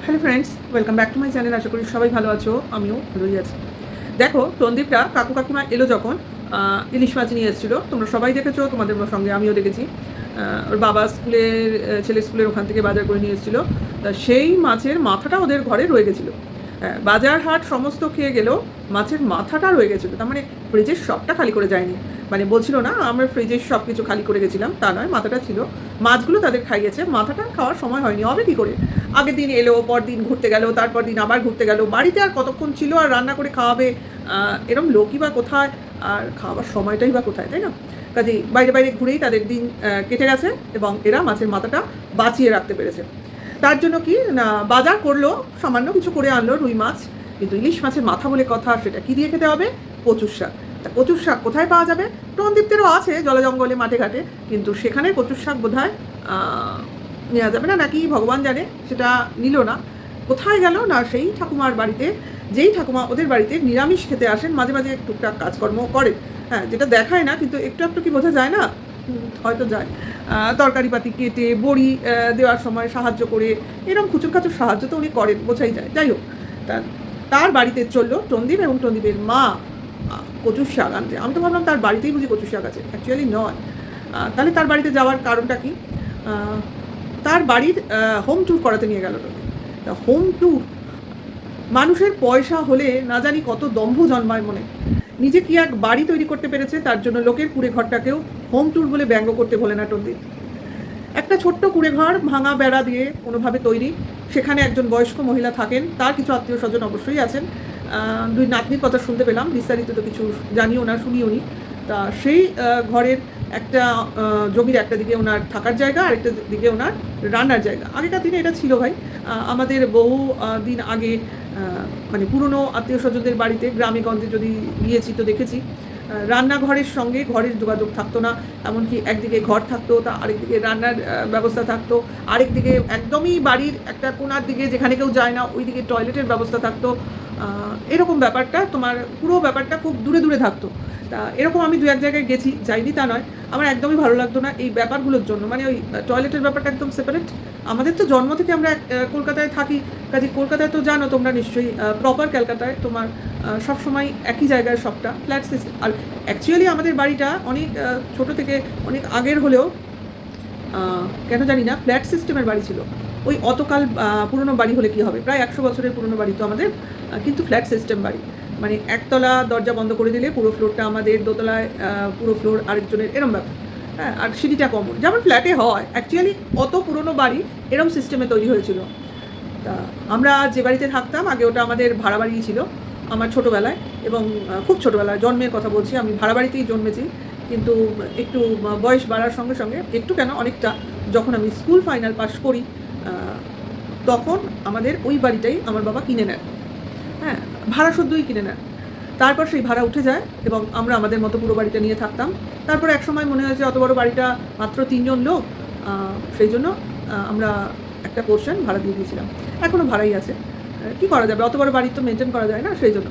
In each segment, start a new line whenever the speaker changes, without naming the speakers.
Hello friends, welcome back to my channel. আশা করি সবাই ভালো আছো, আমিও ভালোই আছি। দেখো, তন্দীপটা কাকু কাকিমা এলো যখন ইলিশ মাছ নিয়ে এসেছিলো, তোমরা সবাই দেখেছো, তোমাদের সঙ্গে আমিও দেখেছি। ওর বাবা স্কুলের ছেলে স্কুলের ওখান থেকে বাজার করে নিয়ে এসেছিলো। তা সেই মাছের মাথাটা ওদের ঘরে রয়ে গেছিলো। বাজার হাট সমস্ত খেয়ে গেলেও মাছের মাথাটা রয়ে গেছিলো। তার মানে ফ্রিজের সবটা খালি করে যায়নি। মানে বলছিল না আমরা ফ্রিজের সব কিছু খালি করে গেছিলাম, তা নয়, মাথাটা ছিল। মাছগুলো তাদের খাইয়েছে, মাথাটা খাওয়ার সময় হয়নি। হবে কী করে? আগের দিন এলো, পর দিন ঘুরতে গেল, তারপর দিন আবার ঘুরতে গেল, বাড়িতে আর কতক্ষণ ছিল আর রান্না করে খাওয়াবে? এরম লোকই বা কোথায়, আর খাওয়াবার সময়টাই বা কোথায়, তাই না? কাজেই বাইরে বাইরে ঘুরেই তাদের দিন কেটে গেছে এবং এরা মাছের মাথাটা বাঁচিয়ে রাখতে পেরেছে। তার জন্য কি না, বাজার করলো, সামান্য কিছু করে আনলো রুই মাছ, কিন্তু ইলিশ মাছের মাথা বলে কথা, সেটা কী দিয়ে খেতে হবে? কচুর শাক। তা কচুর শাক কোথায় পাওয়া যাবে? টনদীপ্তেরও আছে জলে জঙ্গলে মাঠে ঘাটে, কিন্তু সেখানে কচুর শাক বোধহয় নেওয়া যাবে না, নাকি ভগবান জানে, সেটা নিল না। কোথায় গেল না, সেই ঠাকুমার বাড়িতে, যেই ঠাকুমা ওদের বাড়িতে নিরামিষ খেতে আসেন, মাঝে মাঝে টুকটাক কাজকর্ম করেন। হ্যাঁ, যেটা দেখায় না, কিন্তু একটু একটু কি বোঝা যায় না? হয়তো যায়। তরকারিপাতি কেটে বড়ি দেওয়ার সময় সাহায্য করে, এরকম খুচুর খাচুর সাহায্য তো উনি করেন, বোঝাই যায়। যাই হোক, তার বাড়িতে চললো টন্দীপ এবং টন্দীপের মা কচুর শাক আনতে। আমি তো ভাবলাম তার বাড়িতেই বুঝি কচুর শাক আছে, অ্যাকচুয়ালি নয়। তাহলে তার বাড়িতে যাওয়ার কারণটা কি? তার বাড়ির হোম ট্যুর করাতে নিয়ে গেল টন্দীপ। তা হোম ট্যুর, মানুষের পয়সা হলে না জানি কত দম্ভ জন্মায় মনে। নিজে কি এক বাড়ি তৈরি করতে পেরেছে, তার জন্য লোকের কুড়ে ঘরটাকেও হোম ট্যুর বলে ব্যঙ্গ করতে বলে না টন্দীপ। একটা ছোট্ট কুড়ে ঘর, ভাঙা বেড়া দিয়ে কোনোভাবে তৈরি, সেখানে একজন বয়স্ক মহিলা থাকেন, তার কিছু আত্মীয় স্বজন অবশ্যই আছেন। দুই নাতনির কথা শুনতে পেলাম, বিস্তারিত তো কিছু জানিও না, শুনিও নি। তা সেই ঘরের একটা জমির একটা দিকে ওনার থাকার জায়গা, আরেকটা দিকে ওনার রান্নার জায়গা। আগেকার দিনে এটা ছিল ভাই, আমাদের বহু দিন আগে, মানে পুরনো আত্মীয় স্বজনদের বাড়িতে গ্রামে গঞ্জে যদি গিয়েছি তো দেখেছি, রান্নাঘরের সঙ্গে ঘরের যোগাযোগ থাকতো না। এমনকি একদিকে ঘর থাকতো, তা আরেকদিকে রান্নার ব্যবস্থা থাকতো, আরেকদিকে একদমই বাড়ির একটা কোনার দিকে যেখানে কেউ যায় না, ওই দিকে টয়লেটের ব্যবস্থা থাকতো। এরকম ব্যাপারটা, তোমার পুরো ব্যাপারটা খুব দূরে দূরে থাকতো। তা এরকম আমি দু এক জায়গায় গেছি, যাইনি তা নয়, আমার একদমই ভালো লাগতো না এই ব্যাপারগুলোর জন্য। মানে ওই টয়লেটের ব্যাপারটা একদম সেপারেট। আমাদের তো জন্ম থেকে আমরা কলকাতায় থাকি, কাজে কলকাতায় তো জানো তোমরা নিশ্চয়ই, প্রপার কলকাতায় তোমার সবসময় একই জায়গায় সবটা ফ্ল্যাট সিস্টেম। আর অ্যাকচুয়ালি আমাদের বাড়িটা অনেক ছোটো থেকে, অনেক আগের হলেও কেন জানি না ফ্ল্যাট সিস্টেমের বাড়ি ছিল। ওই অতকাল পুরনো বাড়ি হলে কী হবে, প্রায় 100 বছরের পুরনো বাড়ি তো আমাদের, কিন্তু ফ্ল্যাট সিস্টেম বাড়ি। মানে একতলা দরজা বন্ধ করে দিলে পুরো ফ্লোরটা আমাদের, দোতলায় পুরো ফ্লোর আরেকজনের, এরম ব্যাপার। হ্যাঁ, আর সিঁড়িটা কমন, যেমন ফ্ল্যাটে হয়। অ্যাকচুয়ালি অত পুরনো বাড়ি এরম সিস্টেমে তৈরি হয়েছিল। তা আমরা যে বাড়িতে থাকতাম আগে, ওটা আমাদের ভাড়া বাড়িই ছিল আমার ছোটোবেলায়, এবং খুব ছোটোবেলায়, জন্মের কথা বলছি, আমি ভাড়া বাড়িতেই জন্মেছি। কিন্তু একটু বয়স বাড়ার সঙ্গে সঙ্গে, একটু কেন অনেকটা, যখন আমি স্কুল ফাইনাল পাস করি, তখন আমাদের ওই বাড়িটাই আমার বাবা কিনে নেন। হ্যাঁ, ভাড়া শুদ্ধই কিনে নেন। তারপর সেই ভাড়া উঠে যায় এবং আমরা আমাদের মতো পুরো বাড়িটা নিয়ে থাকতাম। তারপর এক সময় মনে হয়েছে অত বড় বাড়িটা, মাত্র 3 জন লোক, সেই জন্য আমরা একটা পোর্শন ভাড়া দিয়ে দিয়েছিলাম। এখনও ভাড়াই আছে, কী করা যাবে, অত বড় বাড়ি তো মেনটেন করা যায় না, সেই জন্য।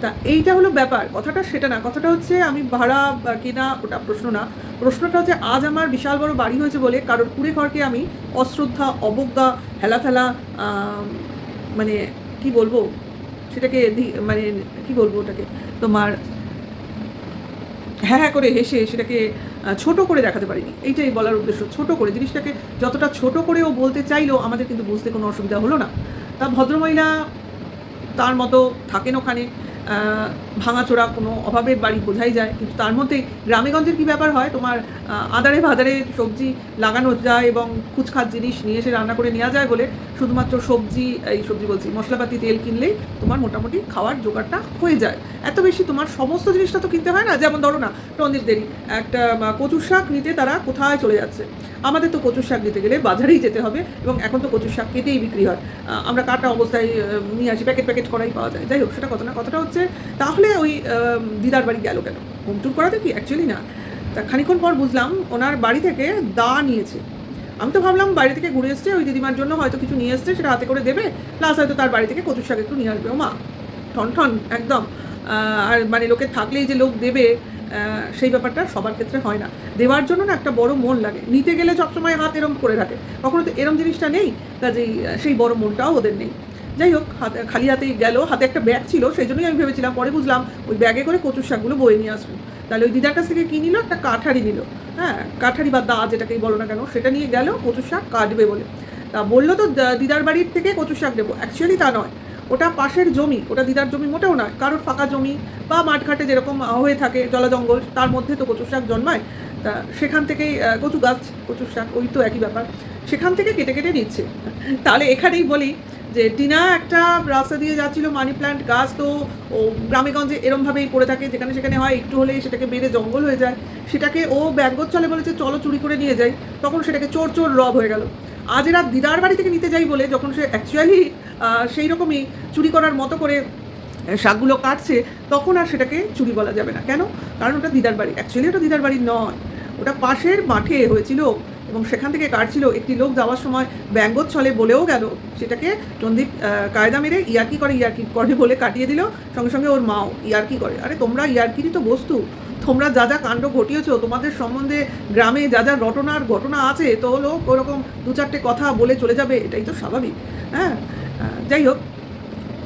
তা এইটা হলো ব্যাপার, কথাটা সেটা না। কথাটা হচ্ছে আমি ভাড়া কেনা ওটা প্রশ্ন না। প্রশ্নটা হচ্ছে আজ আমার বিশাল বড় বাড়ি হয়েছে বলে কারোর কুড়ে ঘরকে আমি অশ্রদ্ধা, অবজ্ঞা, হেলাফেলা, মানে কি বলবো সেটাকে, মানে কি বলবো ওটাকে, তোমার হ্যাঁ হ্যাঁ করে হেসে সেটাকে ছোট করে দেখাতে পারিনি। এইটাই বলার উদ্দেশ্য, ছোট করে জিনিসটাকে যতটা ছোট করে ও বলতে চাইলো, আমাদের কিন্তু বুঝতে কোনো অসুবিধা হলো না। তা ভদ্রমহিলা তার মতো থাকেন ওখানে, ভাঙাচোরা কোনো অভাবের বাড়ি বোঝাই যায়, কিন্তু তার মধ্যে গ্রামেগঞ্জের কী ব্যাপার হয়, তোমার আদারে ভাদারে সবজি লাগানো যায় এবং কুচখাত জিনিস নিয়ে এসে রান্না করে নেওয়া যায় বলে শুধুমাত্র সবজি বলছি, মশলাপাতি, তেল কিনলেই তোমার মোটামুটি খাওয়ার জোগাড়টা হয়ে যায়। এত বেশি তোমার সমস্ত জিনিসটা তো কিনতে হয় না। যেমন ধরো না, টনদীপদেরই একটা কচুর শাক নিতে তারা কোথায় চলে যাচ্ছে, আমাদের তো কচুর শাক নিতে গেলে বাজারেই যেতে হবে, এবং এখন তো কচুর শাক কেটেই বিক্রি হয়, আমরা কাটা অবস্থায় নিয়ে আসি, প্যাকেট প্যাকেট করাই পাওয়া যায়। যাই হোক, সেটা কথা না, কথাটা হচ্ছে তাহলে ওই দিদার বাড়ি গেল কেন, হোম ট্যুর করাতে কি? অ্যাকচুয়ালি না। তা খানিক্ষণ পর বুঝলাম ওনার বাড়ি থেকে দা নিয়েছে। আমি তো ভাবলাম বাড়ি থেকে ঘুরে এসছে, ওই দিদিমার জন্য হয়তো কিছু নিয়ে এসছে, সেটা হাতে করে দেবে, প্লাস হয়তো তার বাড়ি থেকে কচুর শাক একটু নিয়ে আসবে। ও মা, ঠন ঠন একদম। আর মানে লোকের থাকলেই যে লোক দেবে, সেই ব্যাপারটা সবার ক্ষেত্রে হয় না। দেওয়ার জন্য না একটা বড় মন লাগে, নিতে গেলে সবসময় হাত এরম করে রাখে, কখনো তো এরম জিনিসটা নেই, কাজেই সেই বড় মনটাও ওদের নেই। যাই হোক, খালি হাতেই গেল, হাতে একটা ব্যাগ ছিল, সেই জন্যই আমি ভেবেছিলাম, পরে বুঝলাম ওই ব্যাগে করে কচুর শাকগুলো বয়ে নিয়ে আসবো। তাহলে ওই দিদার কাছ থেকে কী নিল, একটা কাঠারি নিল, হ্যাঁ কাঠারি বা দা যেটাকেই বলো না কেন, সেটা নিয়ে গেল কচুর শাক কাটবে বলে। তা বললো তো দিদার বাড়ির থেকে কচুর শাক দেবো, অ্যাকচুয়ালি তা নয়, ওটা পাশের জমি, ওটা দিদার জমি মোটেও নয়, কারোর ফাঁকা জমি বা মাঠঘাটে যেরকম হয়ে থাকে জলা জঙ্গল, তার মধ্যে তো কচুর শাক জন্মায়। তা সেখান থেকেই কচু গাছ, কচুর শাক ওই তো একই ব্যাপার, সেখান থেকে কেটে কেটে নিচ্ছে। তাহলে এখানেই বলি যে টিনা একটা রাস্তা দিয়ে যাচ্ছিল, মানি প্ল্যান্ট গাছ তো ও গ্রামেগঞ্জে এরমভাবেই পড়ে থাকে, যেখানে সেখানে হয়, একটু হলেই সেটাকে বেড়ে জঙ্গল হয়ে যায়, সেটাকে ও ব্যঙ্গোচ্ছলে বলেছে চলো চুরি করে নিয়ে যাই, তখন সেটাকে চোর চোর রব হয়ে গেল। আজ এরা দিদার বাড়ি থেকে নিতে যাই বলে যখন সে অ্যাকচুয়ালি সেই রকমই চুরি করার মতো করে শাকগুলো কাটছে, তখন আর সেটাকে চুরি বলা যাবে না। কেন? কারণ ওটা দিদার বাড়ি, অ্যাকচুয়ালি ওটা দিদার বাড়ি নয়, ওটা পাশের মাঠে হয়েছিল এবং সেখান থেকে কাটছিল। একটি লোক যাওয়ার সময় ব্যঙ্গোচ্ছলে বলেও গেল, সেটাকে সন্দীপ কায়দা মেরে ইয়ার্কি করে বলে কাটিয়ে দিল, সঙ্গে সঙ্গে ওর মাও ইয়ার্কি করে। আরে তোমরা ইয়ার্কিরই তো বস্তু, তোমরা যা যা কাণ্ড ঘটিয়েছো, তোমাদের সম্বন্ধে গ্রামে যা যা ঘটনা আছে, তো লোক ওরকম দু চারটে কথা বলে চলে যাবে, এটাই তো স্বাভাবিক। হ্যাঁ, যাই হোক,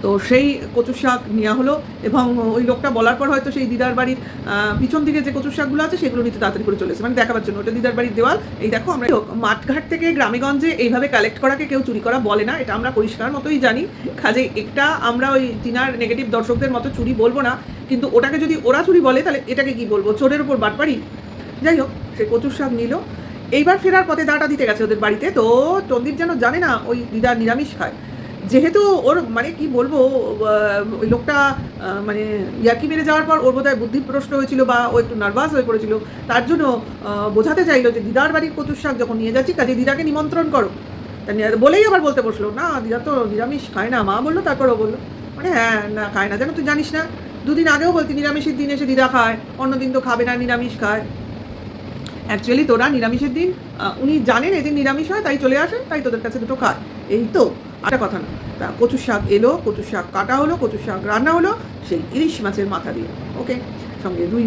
তো সেই কচুর শাক নেওয়া হলো এবং ওই লোকটা বলার পর হয়তো সেই দিদার বাড়ির পিছন দিকে যে কচুর শাকগুলো আছে সেগুলো নিতে তাড়াতাড়ি করে চলেছে, মানে দেখাবার জন্য, ওটা দিদার বাড়ির দেওয়াল। এই দেখো, আমরা মাঠঘাট থেকে গ্রামেগঞ্জে এইভাবে কালেক্ট করাকে কেউ চুরি করা বলে না, এটা আমরা পরিষ্কার মতোই জানি। কাজে একটা আমরা ওই টিনার নেগেটিভ দর্শকদের মতো চুরি বলবো না, কিন্তু ওটাকে যদি ওরা চুরি বলে তাহলে এটাকে কি বলবো, চোরের উপর বাটপাড়ি। যাই হোক, সে কচুর শাক নিল, এইবার ফেরার পথে দাঁটা দিতে গেছে ওদের বাড়িতে। তো সন্দীপ যেন জানে না ওই দিদা নিরামিষ খায়, যেহেতু ওর মানে কি বলবো, ওই লোকটা মানে ইয়ার্কি মেরে যাওয়ার পর ওর বোধহয় বুদ্ধিপ্রশ্ন হয়েছিল বা ও একটু নার্ভাস হয়ে পড়েছিল, তার জন্য বোঝাতে চাইলো যে দিদার বাড়ির কচুর শাক যখন নিয়ে যাচ্ছি, কাজে দিদাকে নিমন্ত্রণ করো। তা বলেই আবার বলতে বসলো, না দিদা তো নিরামিষ খায় না, মা বললো, তারপরও বললো, মানে হ্যাঁ না খায় না, যেন তুই জানিস না, দুদিন আগেও বলতি নিরামিষের দিন এসে দিদা খায়, অন্য দিন তো খাবে না, নিরামিষ খায়। অ্যাকচুয়ালি তোরা নিরামিষের দিন, উনি জানেন এদিন নিরামিষ হয় তাই চলে আসে, তাই তোদের কাছে দুটো খায়, এই তো, একটা কথা না। তা কচুর শাক এলো, কচুর শাক কাটা হলো, কচুর শাক রান্না হলো সেই ইলিশ মাছের মাথা দিয়ে, ওকে, সঙ্গে রুই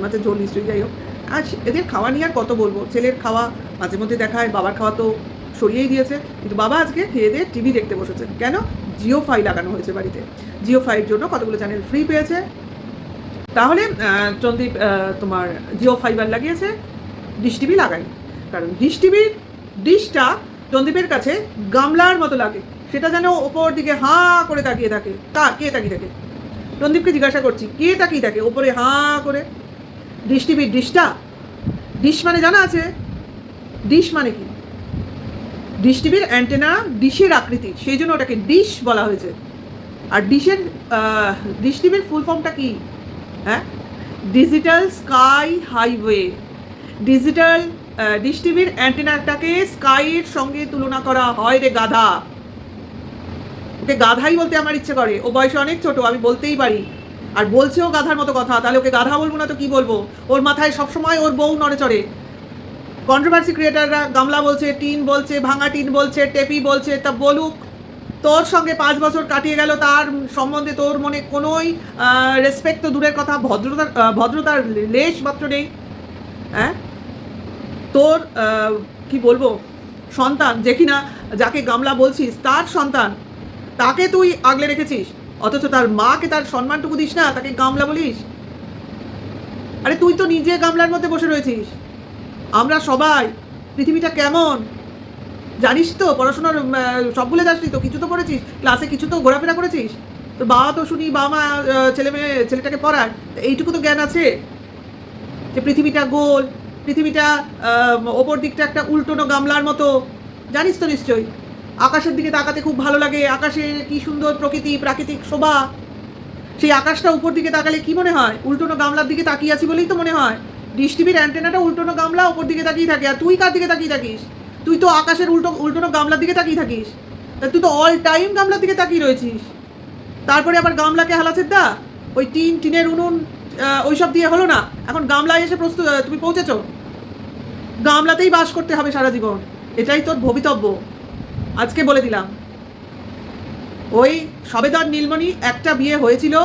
মাছের ঝোল নিশ্চয়ই। যাই হোক, আজ এদের খাওয়া নিয়ে আর কত বলবো, ছেলের খাওয়া মাঝে মধ্যে দেখায়, বাবার খাওয়া তো সরিয়েই দিয়েছে, কিন্তু বাবা আজকে খেয়ে দিয়ে টিভি দেখতে বসেছেন। কেন? জিও ফাই লাগানো হয়েছে বাড়িতে, জিও ফাইয়ের জন্য কতগুলো চ্যানেল ফ্রি পেয়েছে। তাহলে সন্দীপ তোমার জিও ফাইবার লাগিয়েছে, ডিশ টিভি লাগাই, কারণ ডিশ টিভির ডিশটা সন্দীপের কাছে গামলার মতো লাগে, সেটা যেন ওপর দিকে হাঁ করে তাকিয়ে থাকে। কে তাকিয়ে থাকে? সন্দীপকে জিজ্ঞাসা করছি, কে তাকিয়ে থাকে ওপরে হাঁ করে? ডিশ টিভির ডিশটা, ডিশ মানে জানা আছে, ডিশ মানে কি? ডিশ টিভির অ্যান্টেনা ডিশের আকৃতির, সেই জন্য ওটাকে ডিশ বলা হয়েছে। আর ডিশ টিভির ফুল ফর্মটা কি? হ্যাঁ, digital sky highway. Digital dish টিভির অ্যান্টেনাটাকে স্কাইয়ের সঙ্গে তুলনা করা হয় রে গাধা। ওকে গাধাই বলতে আমার ইচ্ছে করে, ও বয়সে অনেক ছোট, আমি বলতেই পারি, আর বলছেও গাধার মতো কথা, তাহলে ওকে গাধা বলবো না তো কি বলবো? ওর মাথায় সবসময় ওর বউ নড়ে চড়ে। কন্ট্রোভার্সি ক্রিয়েটাররা গামলা বলছে, টিন বলছে, ভাঙা টিন বলছে, টেপি বলছে, তা বলুক। তোর সঙ্গে 5 বছর কাটিয়ে গেল, তার সম্বন্ধে তোর মনে কোনোই রেসপেক্ট তো দূরের কথা, ভদ্রতার লেশ মাত্র নেই। হ্যাঁ, তোর কি বলবো, সন্তান যে কিনা যাকে গামলা বলছিস তার সন্তান, তাকে তুই আগলে রেখেছিস, অথচ তার মাকে তার সম্মানটুকু দিস না, তাকে গামলা বলিস। আরে তুই তো নিজে গামলার মধ্যে বসে রয়েছিস। আমরা সবাই পৃথিবীটা কেমন জানিস তো, পড়াশোনার সবগুলো যাসনি তো, কিছু তো পড়েছিস, ক্লাসে কিছু তো ঘোরাফেরা করেছিস, তোর বাবা তো শুনি, বাবা মা ছেলেটাকে পড়ায়, এইটুকু তো জ্ঞান আছে যে পৃথিবীটা গোল, পৃথিবীটা ওপর দিকটা একটা উল্টোনো গামলার মতো, জানিস তো নিশ্চয়ই। আকাশের দিকে তাকাতে খুব ভালো লাগে, আকাশের কি সুন্দর প্রাকৃতিক শোভা, সেই আকাশটা উপর দিকে তাকালে কি মনে হয়? উল্টোনো গামলার দিকে তাকিয়ে আছি বলেই তো মনে হয়। ডিশ টিভির অ্যান্টেনাটা উল্টোনো গামলা, উপর দিকে তাকিয়ে থাকে, আর তুই কার দিকে তাকিয়ে থাকিস? তুই তো আকাশের উল্টোনো গামলার দিকে তাকিয়ে থাকিস, তা তুই তো অল টাইম গামলার দিকে তাকিয়ে রয়েছিস। তারপরে আবার গামলাকে হালাচ্ছের দা, ওই টিনের উনুন ওইসব দিয়ে হলো না, এখন গামলায় এসে তুমি পৌঁছেছ, গামলাতেই বাস করতে হবে সারা জীবন, এটাই তোর ভবিতব্য। আজকে বলে দিলাম, ওই সবেদার নীলমণি একটা বিয়ে হয়েছিল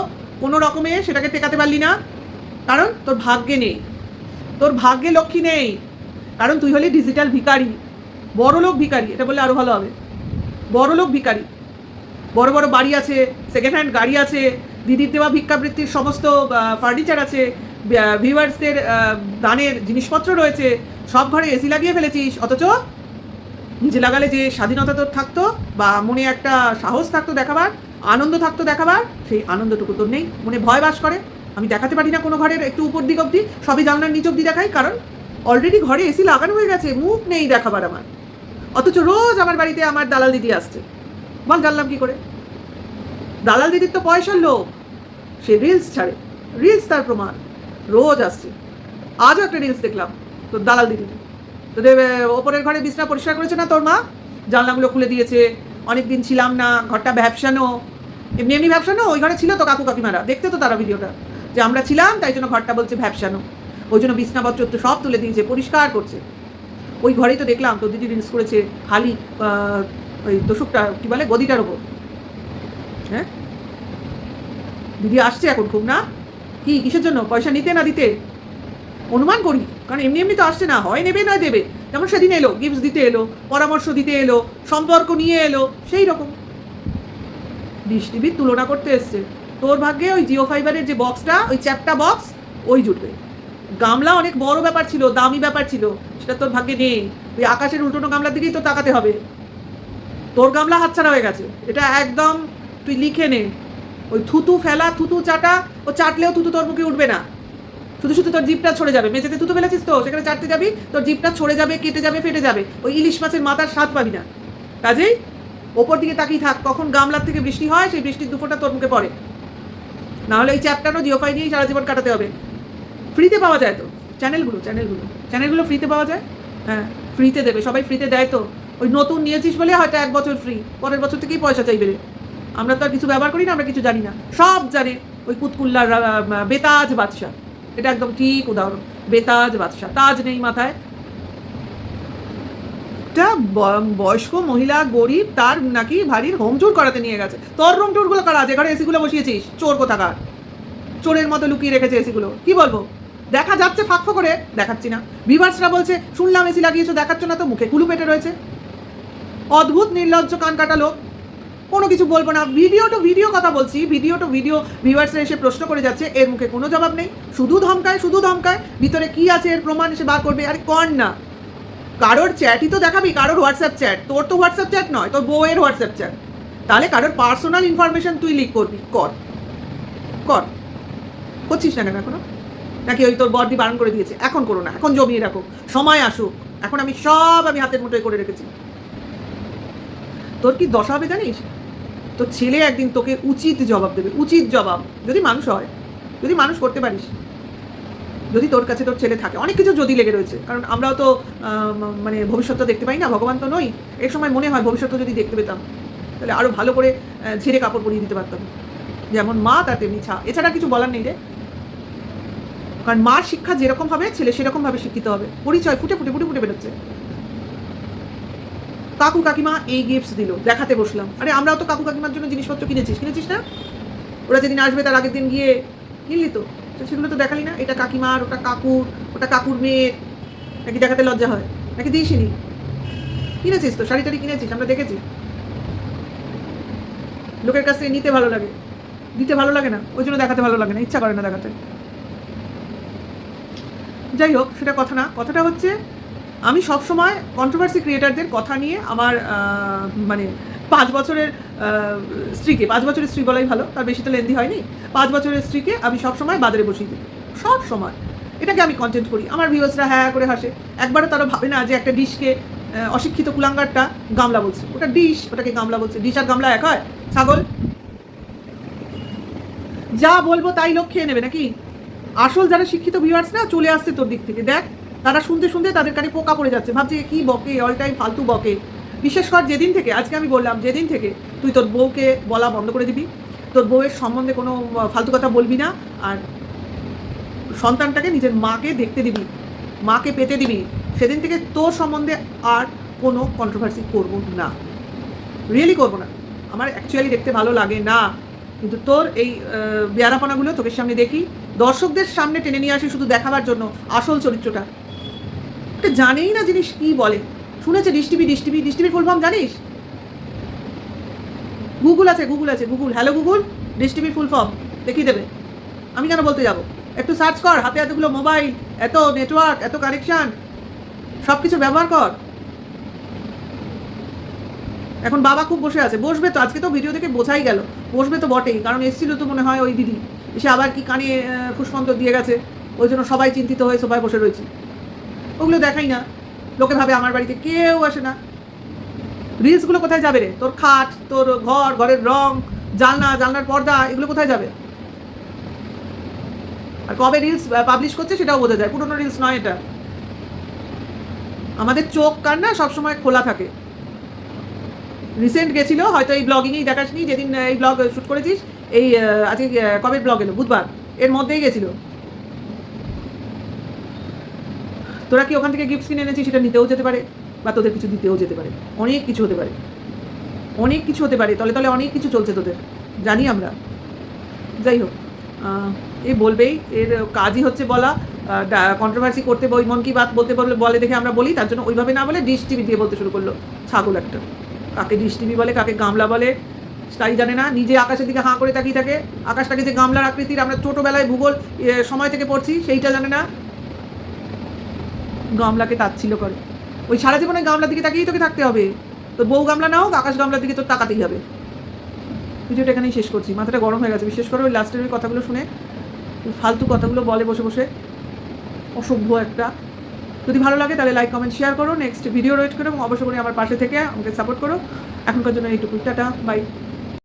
কোনো রকমে, সেটাকে টেকাতে পারলি না, কারণ তোর ভাগ্যে নেই, তোর ভাগ্যে লক্ষ্মী নেই, কারণ তুই হলি ডিজিটাল ভিখারি, বড়লোক ভিখারি, এটা বললে আরও ভালো হবে, বড়লোক ভিখারি। বড় বড় বাড়ি আছে, সেকেন্ড হ্যান্ড গাড়ি আছে, দিদির দেওয়া ভিক্ষাবৃত্তির সমস্ত ফার্নিচার আছে, ভিউয়ার্সদের দানের জিনিসপত্র রয়েছে, সব ঘরে এসি লাগিয়ে ফেলেছিস, অথচ নিজে লাগালে যে স্বাধীনতা তোর থাকতো বা মনে একটা সাহস থাকতো দেখাবার, আনন্দ থাকতো দেখাবার, সেই আনন্দটুকু তোর নেই। মনে ভয় বাস করে, আমি দেখাতে পারি না কোনো ঘরের একটু উপর দিক অব্দি, সবই জানলার নিচ অব্দি দেখাই, কারণ অলরেডি ঘরে এসি লাগানো হয়ে গেছে, মুখ নেই দেখাবার আমার। অথচ রোজ আমার বাড়িতে আমার দালাল দিদি আসছে, বল জানলাম কি করে? দালাল দিদির তো পয়সার লোক, সে রিলস ছাড়ে, রিলস তার প্রমাণ, রোজ আসছে। আজও একটা রিলস দেখলাম তোর দালাল দিদি, তোদের ওপরের ঘরে বিছনা পরিষ্কার করেছে না তোর মা, জানলাগুলো খুলে দিয়েছে, অনেকদিন ছিলাম না, ঘরটা ভ্যাপসানো, এমনি এমনি ভ্যাপসানো, ওই ঘরে ছিল তো কাকু কাকিমারা, দেখতে তো তারা ভিডিওটা, যে আমরা ছিলাম তাই জন্য ঘরটা বলছে ভ্যাপসানো, ওই জন্য বিছনাপত্র তো সব তুলে দিয়েছে, পরিষ্কার করছে। ওই ঘরেই তো দেখলাম তোর দিদি রিলস করেছে খালি ওই তোষকটা কী বলে গদিটার ওপর। হ্যাঁ, দিদি আসছে এখন খুব না, কি কিসের জন্য? পয়সা নিতে না দিতে অনুমান করি, কারণ এমনি এমনি তো আসছে না, হয় নেবে নয় দেবে। যেমন সেদিন এলো গিফট দিতে এলো, পরামর্শ দিতে এলো, সম্পর্ক নিয়ে এলো, সেই রকম ডিশ টিভির তুলনা করতে এসছে। তোর ভাগ্যে ওই জিও ফাইবারের যে বক্সটা, ওই চ্যাপটা বক্স, ওই জুটবে। গামলা অনেক বড় ব্যাপার ছিল, দামি ব্যাপার ছিল, সেটা তোর ভাগ্যে নেই। ওই আকাশের উল্টোনো গামলার দিকেই তো তাকাতে হবে। তোর গামলা হাতছাড়া হয়ে গেছে, এটা একদম তুই লিখে নে। ওই থুতু ফেলা, থুতু চাটা, ও চাটলেও থুতু তোর মুখে উঠবে না, শুধু শুধু তোর জিভটা ছড়ে যাবে। মেঝেতে থুতু ফেলেছিস তো, সেখানে চাটতে যাবি, তোর জিভটা ছড়ে যাবে, কেটে যাবে, ফেটে যাবে, ওই ইলিশ মাছের মাথার স্বাদ পাবি না। কাজেই ওপর দিকে তাকিয়ে থাক, কখন গামলার থেকে বৃষ্টি হয়, সেই বৃষ্টির দুফোঁটা তোর মুখে পড়ে। নাহলে এই চ্যাপটানো জিওফাই নিয়েই সারা জীবন কাটাতে হবে। ফ্রিতে পাওয়া যায় তো চ্যানেলগুলো ফ্রিতে পাওয়া যায়। হ্যাঁ, ফ্রিতে দেবে, সবাই ফ্রিতে দেয় তো। ওই নতুন নিয়েছিস বলে হয়তো 1 বছর ফ্রি, পরের বছর থেকেই পয়সা চাইবে রে। আমরা তো আর কিছু ব্যবহার করি না, আমরা কিছু জানি না, সব জানে ওই কুতকুল্লার বেতাজ বাদশা। এটা একদম ঠিক উদাহরণ, বেতাজ বাদশা, তাজ নেই মাথায়। একটা বয়স্ক মহিলা গরিব, তার নাকি ভারীর হোম ট্যুর করাতে নিয়ে গেছে। তোর রুম ট্যুরগুলো করা, যে ঘরে এসিগুলো বসিয়েছিস, চোর কোথাকার, চোরের মতো লুকিয়ে রেখেছে এসিগুলো। কি বলবো, দেখা যাচ্ছে ফাঁক করে, দেখাচ্ছি না। ভিউয়ার্সরা বলছে শুনলাম এসি লাগিয়েছো, দেখাচ্ছ না তো, মুখে কুলু পেটে রয়েছে। অদ্ভুত নির্লজ্জ কান কাটা লোক, কোনো কিছু বলবো না। ভিডিও টু ভিডিও কথা বলছি, ভিডিও টু ভিডিও ভিউয়ার্সরা এসে প্রশ্ন করে যাচ্ছে, এর মুখে কোনো জবাব নেই, শুধু ধমকায়, ভিতরে কি আছে এর প্রমাণ এসে বার করবে। আরে কর না, কারোর চ্যাটই তো দেখাবি, কারোর হোয়াটসঅ্যাপ চ্যাট, তোর তো হোয়াটসঅ্যাপ চ্যাট নয়, তোর বউয়ের হোয়াটসঅ্যাপ চ্যাট। তাহলে কারোর পার্সোনাল ইনফরমেশন তুই লিক করবি, কর, করছিস না কেন এখনো? নাকি ওই তোর বডি বারণ করে দিয়েছে? এখন করো না, এখন জমিয়ে রাখো, সময় আসুক। এখন আমি হাতের মুঠোয় করে রেখেছি। তোর কি দশা হবে জানিস? তোর ছেলে একদিন তোকে উচিত জবাব দেবে, উচিত জবাব, যদি মানুষ হয়, যদি মানুষ করতে পারিস, যদি তোর কাছে তোর ছেলে থাকে। অনেক কিছু যদি লেগে রয়েছে, কারণ আমরাও তো মানে ভবিষ্যৎ দেখতে পাই না, ভগবান তো নই। এই সময় মনে হয় ভবিষ্যৎ যদি দেখতে পেতাম, তাহলে আরও ভালো করে ঝেড়ে কাপড় পরিয়ে দিতে পারতাম। যেমন মা তার তেমনি ছা, এছাড়া কিছু বলার নেই রে। কারণ মার শিক্ষা যেরকম হবে, ছেলে সেরকমভাবে শিক্ষিত হবে। পরিচয় ফুটে বেরোচ্ছে। কাকু কাকিমা এই গিফটস দিল, দেখাতে বসলাম। আরে আমরাও তো কাকু কাকিমার জন্য জিনিসপত্র কিনেছিস না? ওরা যেদিন আসবে তার আগের দিন গিয়ে কিনলি তো, সেগুলো তো দেখালি না। এটা কাকিমার, ওটা কাকুর, ওটা কাকুর মেয়ের, নাকি দেখাতে লজ্জা হয়? নাকি দিসনি? কিনেছিস তো, শাড়ি টাড়ি কিনেছিস, আমরা দেখেছি। লোকের কাছ থেকে নিতে ভালো লাগে, দিতে ভালো লাগে না, ওই জন্য দেখাতে ভালো লাগে না, ইচ্ছা করে না দেখাতে। যাই হোক, সেটা কথা না। কথাটা হচ্ছে, আমি সবসময় কন্ট্রোভার্সি ক্রিয়েটারদের কথা নিয়ে আমার মানে 5 বছরের স্ত্রীকে, 5 বছরের স্ত্রী বলাই ভালো, তার বেশি তো লেন্দি হয়নি, 5 বছরের স্ত্রীকে আমি সবসময় বাজারে বসিয়ে দিই, সব সময়। এটাকে আমি কন্টেন্ট করি, আমার ভিউয়ার্সরা হ্যাঁ করে হাসে। একবারও তারা ভাবে না যে একটা ডিশকে অশিক্ষিত কুলাঙ্গারটা গামলা বলছে। ওটা ডিশ, ওটাকে গামলা বলছে। ডিশ আর গামলা এক হয়? ছাগল, যা বলবো তাই লোক খেয়ে নেবে নাকি? আসল যারা শিক্ষিত ভিউয়ার্স না, চলে আসছে তোর দিক থেকে, দেখ তারা শুনতে তাদের কানে পোকা পড়ে যাচ্ছে, ভাবছে কি বকে, অল টাইম ফালতু বকে। বিশেষ কর যেদিন থেকে, আজকে আমি বললাম, যেদিন থেকে তুই তোর বউকে বলা বন্ধ করে দিবি, তোর বউয়ের সম্বন্ধে কোনো ফালতু কথা বলবি না, আর সন্তানটাকে নিজের মাকে দেখতে দিবি, মাকে পেতে দিবি, সেদিন থেকে তোর সম্বন্ধে আর কোনো কন্ট্রোভার্সি করবো না, রিয়েলি করবো না। আমার অ্যাকচুয়ালি দেখতে ভালো লাগে না। কিন্তু তোর এই বেয়ারাপনাগুলো তোকে সামনে দেখি, দর্শকদের সামনে টেনে নিয়ে আসি শুধু দেখাবার জন্য আসল চরিত্রটা। এটা জানেই না জিনিস কী বলে। শুনেছে ডিশ টিভির ফুল ফর্ম জানিস? গুগল আছে, হ্যালো গুগল, ডিশ টিভির ফুল ফর্ম দেখিয়ে দেবে। আমি কেন বলতে যাব? একটু সার্চ কর, হাতে এতগুলো মোবাইল, এত নেটওয়ার্ক, এত কানেকশান, সব কিছু ব্যবহার কর। এখন বাবা খুব বসে আছে, বসবে তো, আজকে তো ভিডিও দেখে বোঝাই গেল বসবে তো বটেই, কারণ এসেছিল তো মনে হয় ওই দিদি, এসে আবার কি কানে পুষ্পন্ত দিয়ে গেছে, ওই জন্য সবাই চিন্তিত হয়ে সবাই বসে রয়েছে। ওগুলো দেখাই না, লোকে ভাবে আমার বাড়িতে কেউ আসে না। রিলসগুলো কোথায় যাবে রে? তোর খাট, তোর ঘর, ঘরের রং, জানলার পর্দা, এগুলো কোথায় যাবে? আর কবে রিলস পাবলিশ করছে সেটাও বোঝা যায়, পুরোনো রিলস নয় এটা। আমাদের চোখ কান না সবসময় খোলা থাকে। রিসেন্ট গেছিলো হয়তো এই ব্লগিংয়েই দেখাসনি, যেদিন এই ব্লগ শ্যুট করেছিস, এই আজকে কবে ব্লগ এলো, বুধবার, এর মধ্যেই গেছিলো। তোরা কি ওখান থেকে গিফট কিনে এনেছিস, সেটা নিতেও যেতে পারে, বা তোদের কিছু দিতেও যেতে পারে, অনেক কিছু হতে পারে, তলে তলে অনেক কিছু চলছে তোদের, জানি আমরা। যাই হোক, এই বলবেই, এর কাজই হচ্ছে বলা, কন্ট্রোভার্সি করতে, ওই মন কি বাত বলতে বলে দেখে আমরা বলি, তার জন্য ওইভাবে না বলে ডিশ টিভি দিয়ে বলতে শুরু করলো। ছাগল একটা, কাকে ডিশ টিভি বলে, কাকে গামলা বলে তাই জানে না, নিজে আকাশের দিকে হাঁ করে তাকিয়ে থাকে, আকাশটাকে যে গামলার আকৃতির আমরা ছোটোবেলায় ভূগোল সময় থেকে পড়ছি সেইটা জানে না, গামলাকে তাচ্ছিল্য করে। ওই সারা জীবনে গামলার দিকে তাকিয়েই তোকে থাকতে হবে, তোর বউ গামলা না হোক, আকাশ গামলার দিকে তোর তাকাতেই হবে। ভিডিওটা এখানেই শেষ করছি, মাথাটা গরম হয়ে গেছে, বিশেষ করে ওই লাস্টের ওই কথাগুলো শুনে, ফালতু কথাগুলো বলে বসে বসে, অসভ্য একটা। যদি ভালো লাগে তাহলে লাইক কমেন্ট শেয়ার করো, নেক্সট ভিডিও ওয়েট করো, এবং অবশ্যই করে আমার পাশে থেকে আমাকে সাপোর্ট করো। এখনকার জন্য এইটুকু, টাটা, বাই।